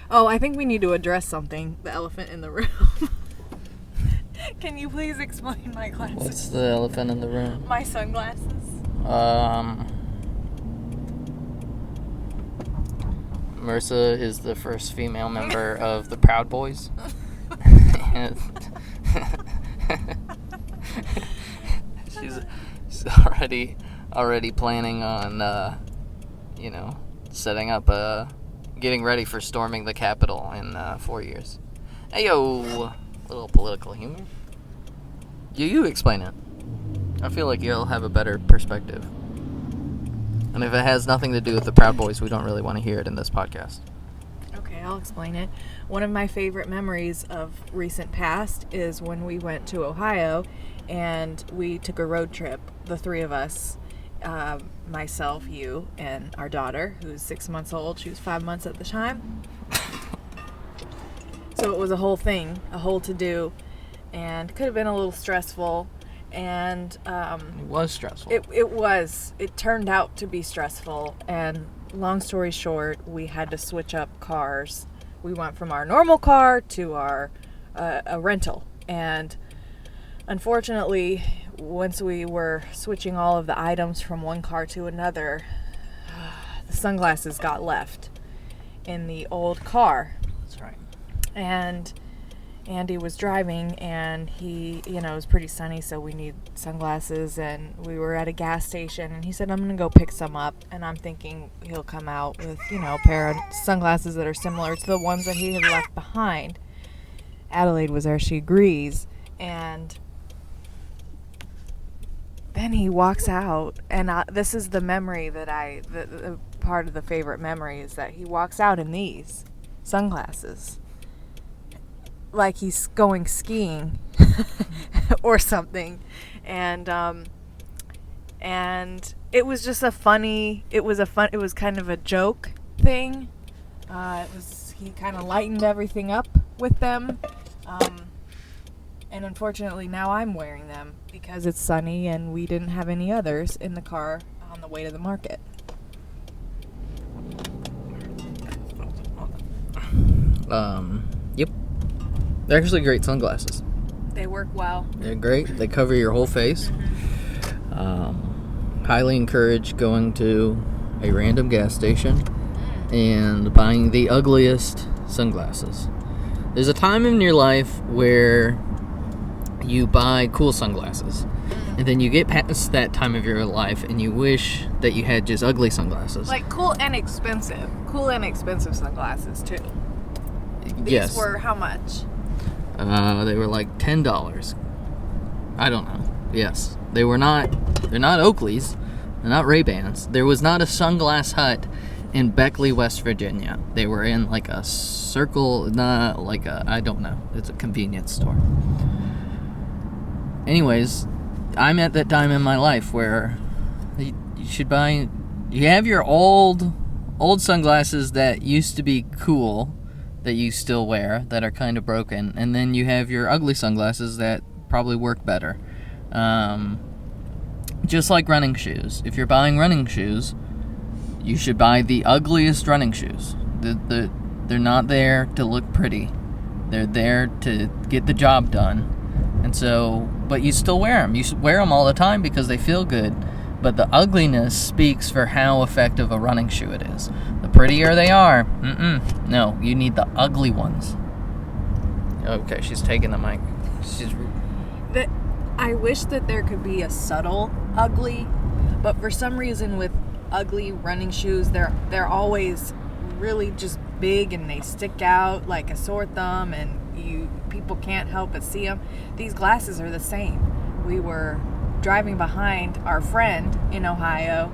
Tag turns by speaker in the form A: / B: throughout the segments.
A: Oh, I think we need to address something. The elephant in the room. Can you please explain my glasses?
B: What's the elephant in the room?
A: My sunglasses.
B: Marissa is the first female member of the Proud Boys. And she's already planning on, setting up, getting ready for storming the Capitol in 4 years. Hey, yo! Little political humor. You explain it. I feel like you'll have a better perspective. And if it has nothing to do with the Proud Boys, we don't really want to hear it in this podcast.
A: Okay, I'll explain it. One of my favorite memories of recent past is when we went to Ohio and we took a road trip, the three of us, myself, you, and our daughter, who's 6 months old. She was 5 months at the time. So it was a whole thing, a whole to-do, and could have been a little stressful. And
B: it was stressful.
A: It was. It turned out to be stressful. And long story short, we had to switch up cars. We went from our normal car to our a rental. And unfortunately, once we were switching all of the items from one car to another, the sunglasses got left in the old car.
B: That's right.
A: And Andy was driving, and he, it was pretty sunny, so we need sunglasses, and we were at a gas station, and he said, I'm going to go pick some up, and I'm thinking he'll come out with, a pair of sunglasses that are similar to the ones that he had left behind. Adelaide was there, she agrees, and then he walks out, and this is the memory that the part of the favorite memory is that he walks out in these sunglasses. Like he's going skiing or something. And it was just it was kind of a joke thing. He kind of lightened everything up with them. And unfortunately now I'm wearing them because it's sunny and we didn't have any others in the car on the way to the market.
B: Yep. They're actually great sunglasses.
A: They work well.
B: They're great. They cover your whole face. Highly encourage going to a random gas station and buying the ugliest sunglasses. There's a time in your life where you buy cool sunglasses, and then you get past that time of your life and you wish that you had just ugly sunglasses.
A: Like cool and expensive sunglasses too. These were how much?
B: They were like $10. I don't know. Yes. They're not Oakleys. They're not Ray-Bans. There was not a Sunglass Hut in Beckley, West Virginia. They were in like a circle, I don't know. It's a convenience store. Anyways, I'm at that time in my life where you have your old sunglasses that used to be cool, that you still wear, that are kind of broken, and then you have your ugly sunglasses that probably work better. Just like running shoes. If you're buying running shoes, you should buy the ugliest running shoes. They're not there to look pretty. They're there to get the job done. And so, but you still wear them. You wear them all the time because they feel good. But the ugliness speaks for how effective a running shoe it is. The prettier they are, no, you need the ugly ones. Okay, she's taking the mic.
A: I wish that there could be a subtle ugly, but for some reason with ugly running shoes, they're always really just big and they stick out like a sore thumb, and people can't help but see them. These glasses are the same. We were driving behind our friend in Ohio,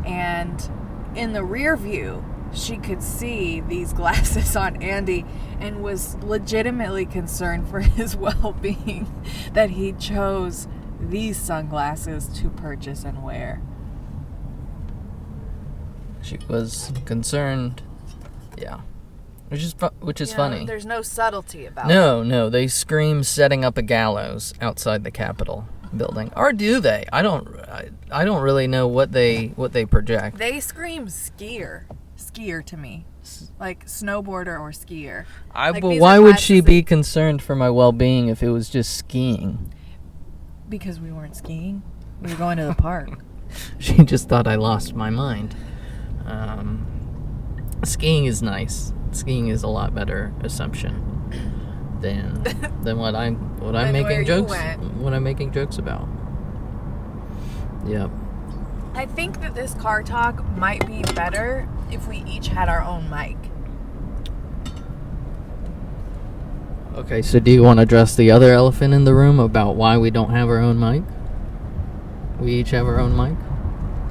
A: and in the rear view she could see these glasses on Andy and was legitimately concerned for his well-being that he chose these sunglasses to purchase and wear.
B: She was concerned, yeah. Which is funny.
A: There's no subtlety about it.
B: No, they scream setting up a gallows outside the Capitol building. Or do they? I don't really know what they project.
A: They scream skier to me. like snowboarder or skier. Like,
B: But
A: these
B: why
A: are
B: would
A: classes
B: she
A: that-
B: be concerned for my well-being if it was just skiing?
A: Because we weren't skiing. We were going to the park.
B: She just thought I lost my mind. Skiing is nice. Skiing is a lot better assumption than what I'm
A: where
B: making
A: you
B: jokes
A: went.
B: what I'm making jokes about. Yep.
A: I think that this car talk might be better if we each had our own mic.
B: Okay, so do you want to address the other elephant in the room about why we don't have our own mic? We each have our own mic?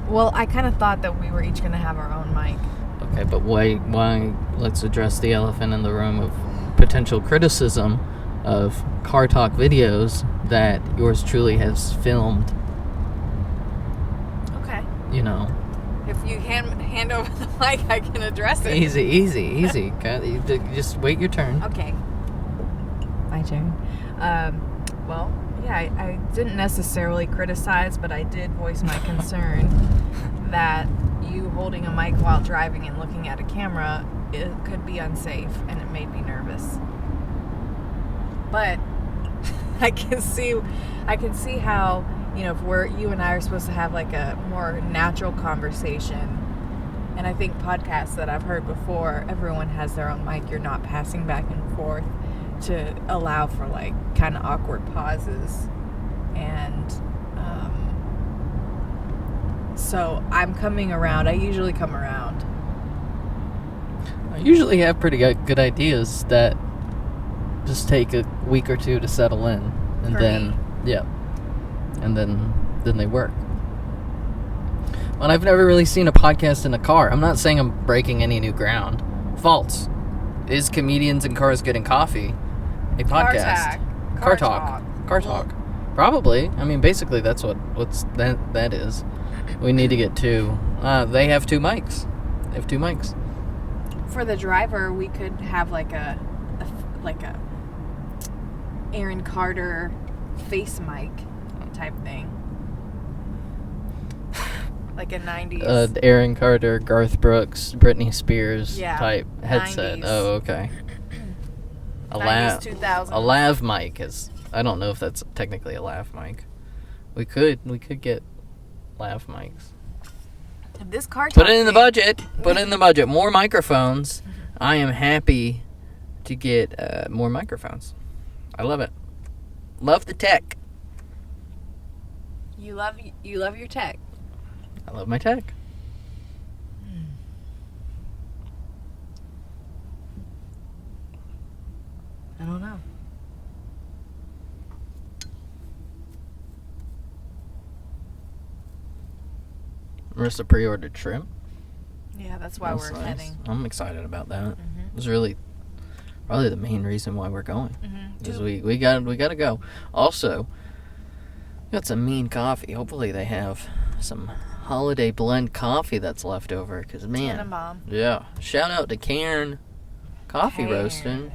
A: Well, I kind of thought that we were each going to have our own mic.
B: Okay, but why let's address the elephant in the room of potential criticism of car talk videos that yours truly has filmed,
A: Okay.
B: you know.
A: If you hand over the mic, I can address it.
B: Easy. Okay, you just wait your turn.
A: Okay. My turn. Well, yeah, I didn't necessarily criticize, but I did voice my concern that you holding a mic while driving and looking at a camera, it could be unsafe, and it made me nervous. But I can see how, you know, if you and I are supposed to have like a more natural conversation. And I think podcasts that I've heard before, everyone has their own mic. You're not passing back and forth to allow for like kind of awkward pauses. And so I'm coming around. I usually come around.
B: I usually have pretty good ideas that just take a week or two to settle in, and
A: For
B: then
A: me.
B: yeah, and then they work. And I've never really seen a podcast in a car. I'm not saying I'm breaking any new ground. False. Is Comedians in Cars Getting Coffee a podcast? Car talk. Probably. I mean, basically that's what's that is. We need to get two. They have two mics.
A: For the driver, we could have like a Aaron Carter face mic type thing. Like a 90s.
B: Aaron Carter, Garth Brooks, Britney Spears type headset.
A: 90s.
B: Oh, okay.
A: 90s, 2000s.
B: A lav mic is. I don't know if that's technically a lav mic. We could get lav mics.
A: This car
B: Put it in the budget. More microphones. I am happy to get more microphones. I love it. Love the tech.
A: You love your tech.
B: I love my tech.
A: I don't know.
B: Marissa pre-ordered shrimp.
A: Yeah, that's why
B: That's
A: we're
B: nice.
A: heading.
B: I'm excited about that.
A: Mhm.
B: It was really probably the main reason why we're going.
A: Mhm.
B: Because we got to go. Also, got some mean coffee. Hopefully they have some holiday blend coffee that's left over. Because man,
A: Tannenbaum.
B: yeah. Shout out to Cairn Coffee
A: Cairn.
B: Roasting.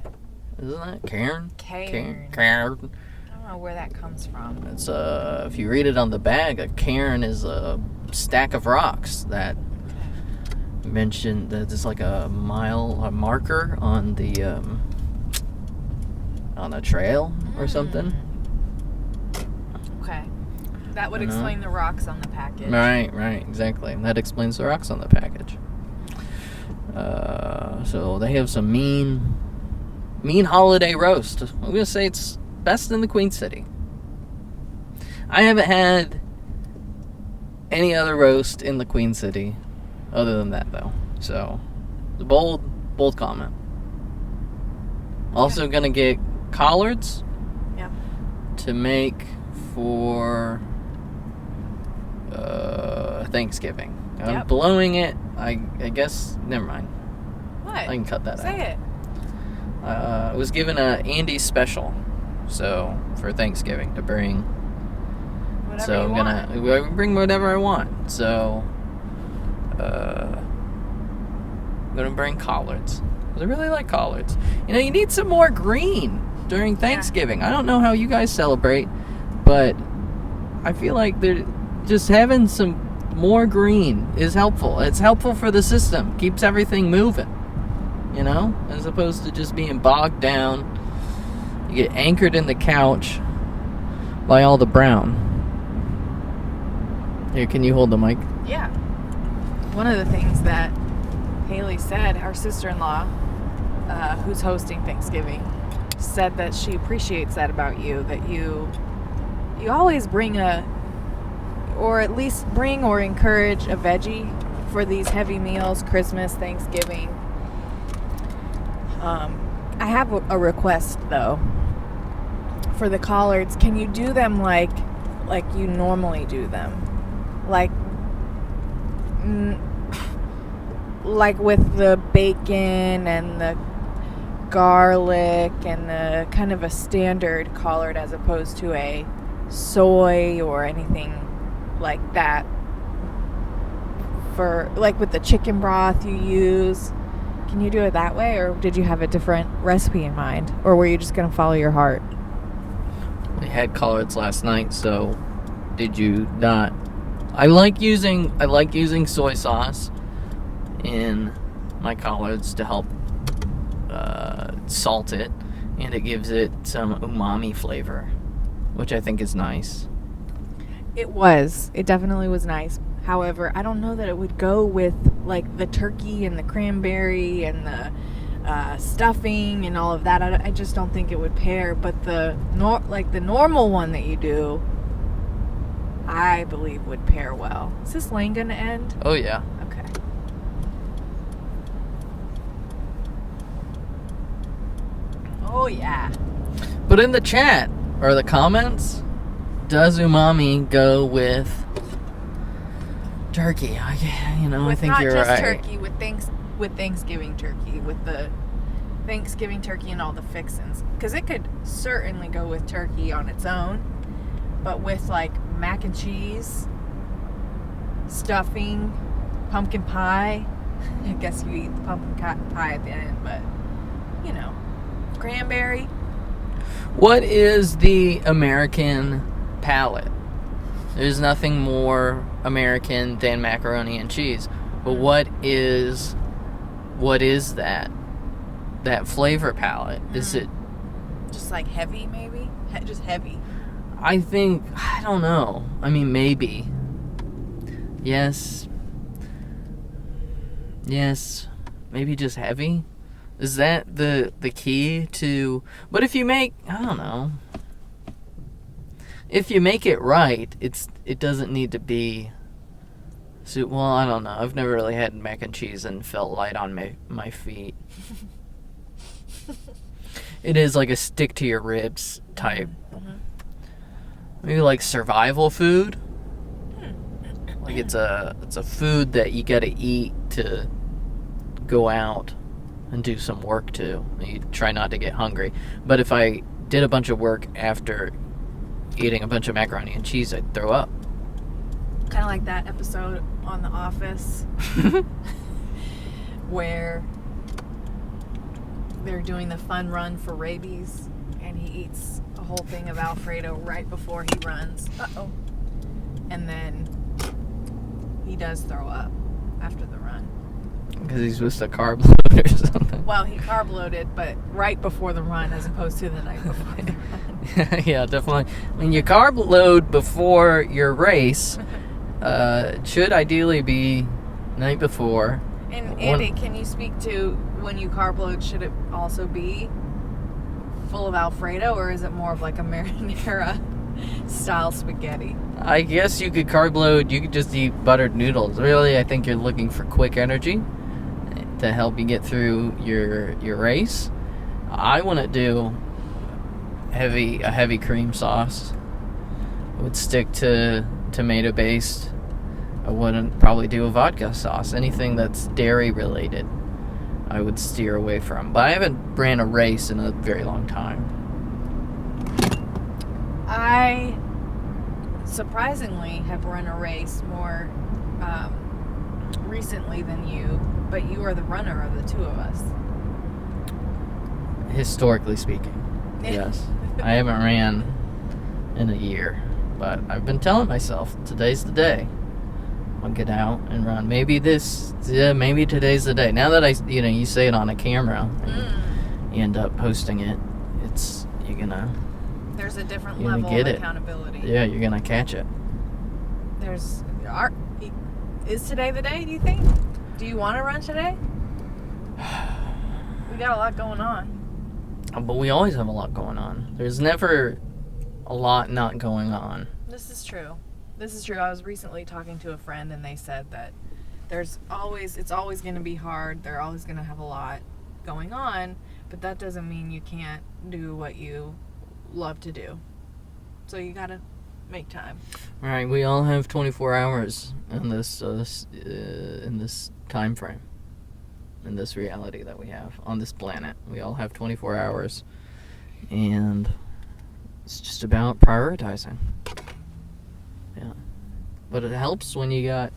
B: Isn't that Cairn?
A: Cairn.
B: Cairn.
A: I don't know where that comes from.
B: It's if you read it on the bag, a cairn is a stack of rocks that mentioned that there's like a marker on the on a trail or something.
A: Okay. That would
B: I know.
A: explain the rocks on the package.
B: Right, exactly. That explains the rocks on the package. So they have some mean holiday roast. I'm gonna say it's best in the Queen City. I haven't had any other roast in the Queen City other than that, though. So, the bold comment. Also gonna get collards
A: Yep.
B: to make for Thanksgiving. I'm
A: Yep.
B: blowing it. I guess. Never mind.
A: What?
B: I can cut that out.
A: Say it.
B: I was given a Andy's special, so for Thanksgiving to bring.
A: Whatever
B: So
A: you
B: I'm
A: want.
B: gonna bring whatever I want. So, I'm gonna bring collards. 'Cause I really like collards. You know, you need some more green during Thanksgiving. I don't know how you guys celebrate, but I feel like just having some more green is helpful. It's helpful for the system. Keeps everything moving. you know, as opposed to just being bogged down. You get anchored in the couch by all the brown. Here, can you hold the mic?
A: Yeah. One of the things that Haley said, our sister-in-law, who's hosting Thanksgiving, said that she appreciates that about you, that you always bring or at least bring or encourage a veggie for these heavy meals, Christmas, Thanksgiving. I have a request though. For the collards, can you do them like you normally do them? Like with the bacon and the garlic and the kind of a standard collard as opposed to a soy or anything like that. For like with the chicken broth you use, can you do it that way, or did you have a different recipe in mind, or were you just going to follow your heart?
B: We had collards last night, so did you not? I like using soy sauce in my collards to help salt it, and it gives it some umami flavor, which I think is nice.
A: It definitely was nice. However, I don't know that it would go with like the turkey and the cranberry and the stuffing and all of that. I just don't think it would pair. But the normal one that you do, I believe would pair well. Is this lane gonna end?
B: Oh yeah.
A: Okay. Oh yeah.
B: But in the chat or the comments, does umami go with turkey? I think you're right.
A: Not just turkey, with Thanksgiving turkey, with the Thanksgiving turkey and all the fixins, because it could certainly go with turkey on its own, but with like mac and cheese, stuffing, pumpkin pie. I guess you eat the pumpkin pie at the end, but cranberry.
B: What is the American palate? There's nothing more American than macaroni and cheese. But what is that flavor palette? Is it
A: just like heavy, maybe? Just heavy.
B: I don't know. I mean, maybe. Yes. Maybe just heavy? Is that the key to... But if you make... I don't know. If you make it right, it doesn't need to be... Well, I don't know. I've never really had mac and cheese and felt light on my feet. It is like a stick to your ribs type. Mm-hmm. Maybe like survival food. Like it's a food that you gotta eat to go out and do some work to. You try not to get hungry. But if I did a bunch of work after eating a bunch of macaroni and cheese, I'd throw up.
A: Kind of like that episode on The Office where they're doing the fun run for rabies and he eats a whole thing of Alfredo right before he runs. And then he does throw up after the run.
B: Because he's supposed to carb load or something.
A: Well, he carb loaded, but right before the run as opposed to the night before the run.
B: Yeah, definitely. When you carb load before your race, it should ideally be night before.
A: And Andy, can you speak to when you carb load, should it also be full of Alfredo, or is it more of like a marinara style spaghetti?
B: I guess you could carb load, you could just eat buttered noodles. Really, I think you're looking for quick energy to help you get through your race. I wouldn't do a heavy cream sauce. I would stick to tomato based. I wouldn't probably do a vodka sauce. Anything that's dairy related, I would steer away from. But I haven't ran a race in a very long time.
A: I surprisingly have run a race more recently than you, but you are the runner of the two of us.
B: Historically speaking, yes. I haven't ran in a year, but I've been telling myself today's the day. I'll get out and run. Maybe maybe today's the day. Now that you say it on a camera, and you end up posting it, you're gonna.
A: There's a different
B: You're gonna
A: level
B: get
A: of
B: it.
A: accountability.
B: Yeah, you're gonna catch it.
A: Is today the day, do you think? Do you want to run today? We got a lot going on.
B: But we always have a lot going on. There's never a lot not going on.
A: This is true. I was recently talking to a friend and they said that it's always going to be hard. They're always going to have a lot going on, but that doesn't mean you can't do what you love to do. So you got to make time.
B: Right, we all have 24 hours in this time frame. In this reality that we have on this planet. We all have 24 hours. And it's just about prioritizing. Yeah. But it helps when you got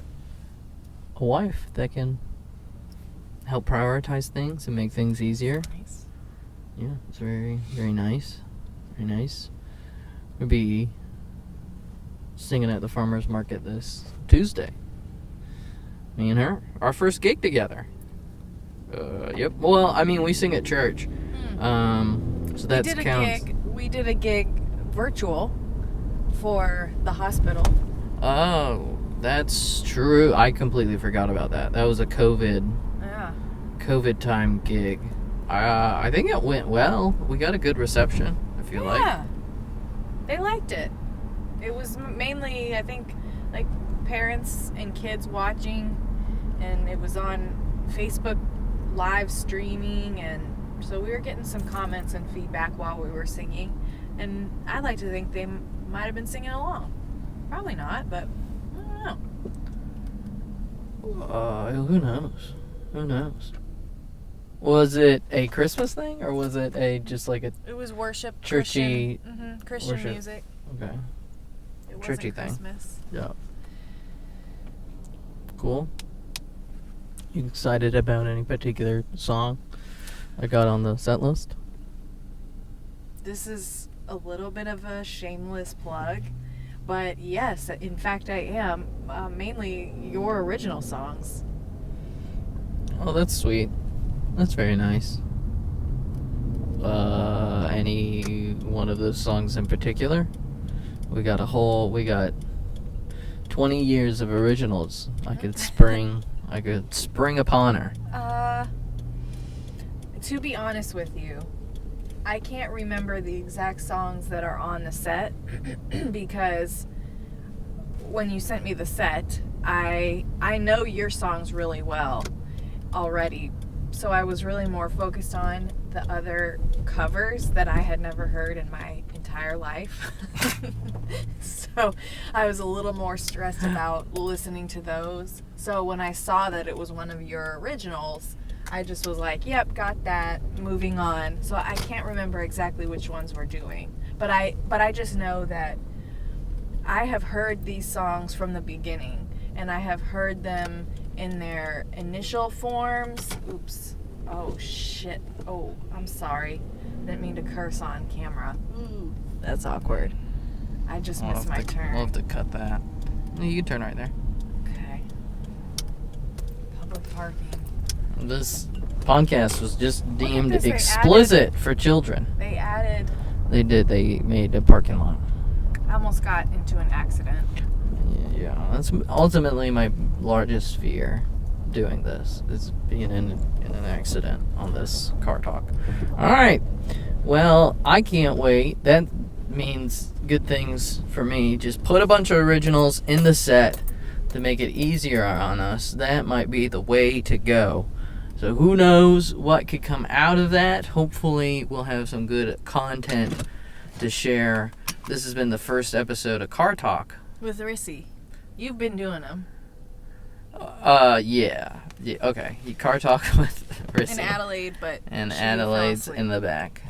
B: a wife that can help prioritize things and make things easier.
A: Nice.
B: Yeah, it's very, very nice. Very nice. We'll be singing at the farmer's market this Tuesday. Me and her. Our first gig together. Yep. Well, I mean, we sing at church. So that counts.
A: We did a gig virtual for the hospital.
B: Oh, that's true. I completely forgot about that. That was a COVID time gig. I think it went well. We got a good reception, I feel like.
A: Yeah. They liked it. It was mainly, I think, like parents and kids watching, and it was on Facebook live streaming, and so we were getting some comments and feedback while we were singing, and I like to think they might have been singing along. Probably not, but I don't know.
B: Who knows? Was it a Christmas thing, or was it just like a
A: It was worship,
B: churchy
A: Christian
B: worship?
A: music.
B: Okay.
A: It
B: Churchy
A: wasn't
B: thing.
A: Christmas.
B: Yeah. Cool. You excited about any particular song I got on the set list?
A: This is a little bit of a shameless plug, but yes, in fact I am. Mainly your original songs.
B: Oh, that's sweet. That's very nice. Any one of those songs in particular? We got 20 years of originals. I could spring upon her.
A: To be honest with you, I can't remember the exact songs that are on the set because when you sent me the set, I know your songs really well already. So I was really more focused on the other covers that I had never heard in my entire life. So I was a little more stressed about listening to those. So when I saw that it was one of your originals, I just was like, yep, got that, moving on. So I can't remember exactly which ones we're doing. But I just know that I have heard these songs from the beginning, and I have heard them in their initial forms. Oops. Oh, shit. Oh, I'm sorry. Didn't mean to curse on camera. Ooh, that's awkward. I just missed my turn.
B: We'll have to cut that. You can turn right there.
A: Okay. Public parking.
B: This podcast was just deemed
A: this, they
B: explicit for children.
A: They added...
B: They did. They made a parking lot.
A: I almost got into an accident.
B: Yeah, that's ultimately my largest fear doing this, is being in an accident on this Car Talk. Alright, well, I can't wait. That means good things for me. Just put a bunch of originals in the set to make it easier on us. That might be the way to go. So who knows what could come out of that. Hopefully we'll have some good content to share. This has been the first episode of Car Talk.
A: With Rissy. You've been doing them.
B: Yeah, okay. You Car Talk with Rissy.
A: In Adelaide, but
B: And
A: she
B: Adelaide's
A: fell asleep.
B: in the back.